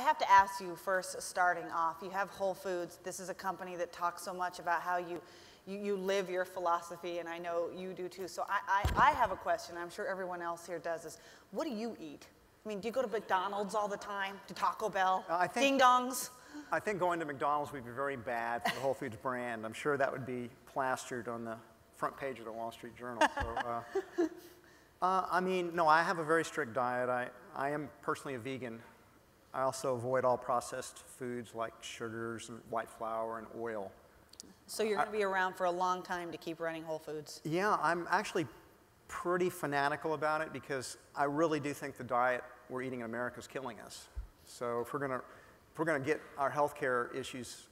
have to ask you first, starting off, you have Whole Foods. This is a company that talks so much about how you live your philosophy, and I know you do too. So I have a question, I'm sure everyone else here does, is what do you eat? I mean, do you go to McDonald's all the time, to Taco Bell, ding-dongs? I think going to McDonald's would be very bad for the Whole Foods brand. I'm sure that would be plastered on the front page of the Wall Street Journal. So, I mean, no, I have a very strict diet. I am personally a vegan. I also avoid all processed foods like sugars and white flour and oil. So you're going to be around for a long time to keep running Whole Foods? Yeah, I'm actually pretty fanatical about it because I really do think the diet we're eating in America is killing us. So if we're going to get our healthcare issues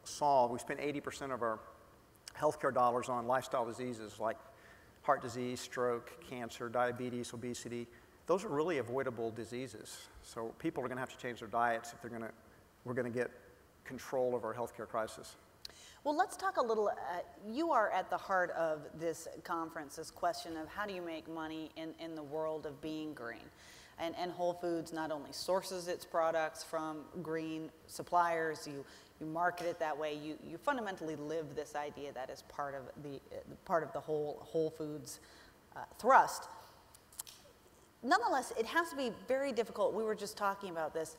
solved, we spend 80% of our healthcare dollars on lifestyle diseases like heart disease, stroke, cancer, diabetes, obesity. Those are really avoidable diseases. So people are going to have to change their diets if we're going to get control of our healthcare crisis. Well, let's talk a little, you are at the heart of this conference, this question of how do you make money in the world of being green? And Whole Foods not only sources its products from green suppliers, you market it that way, you fundamentally live this idea that is part of the Whole Foods thrust. Nonetheless, it has to be very difficult. We were just talking about this.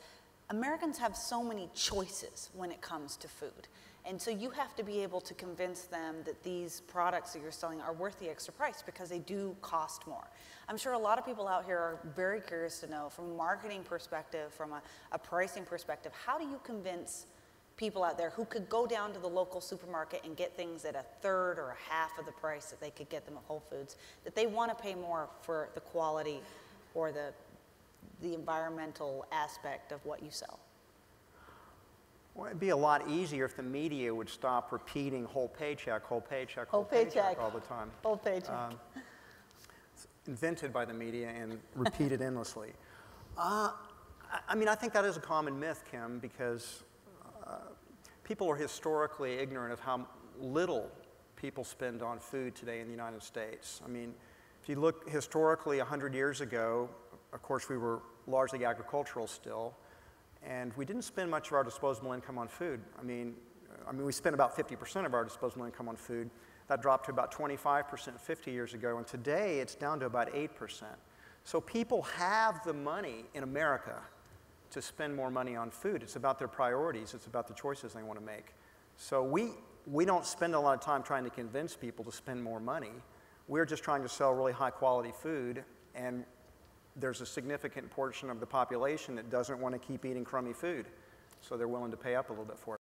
Americans have so many choices when it comes to food. And so you have to be able to convince them that these products that you're selling are worth the extra price because they do cost more. I'm sure a lot of people out here are very curious to know, from a marketing perspective, from a pricing perspective, how do you convince people out there who could go down to the local supermarket and get things at a third or a half of the price that they could get them at Whole Foods, that they want to pay more for the quality or the environmental aspect of what you sell? Well, it'd be a lot easier if the media would stop repeating whole paycheck, whole paycheck, whole paycheck all the time. Whole paycheck. It's invented by the media and repeated endlessly. I mean, I think that is a common myth, Kim, because people are historically ignorant of how little people spend on food today in the United States. I mean, if you look historically 100 years ago, of course, we were largely agricultural still, and we didn't spend much of our disposable income on food. I mean, we spent about 50% of our disposable income on food. That dropped to about 25% 50 years ago, and today it's down to about 8%. So people have the money in America to spend more money on food. It's about their priorities. It's about the choices they want to make. So we don't spend a lot of time trying to convince people to spend more money. We're just trying to sell really high-quality food, and there's a significant portion of the population that doesn't want to keep eating crummy food, so they're willing to pay up a little bit for it.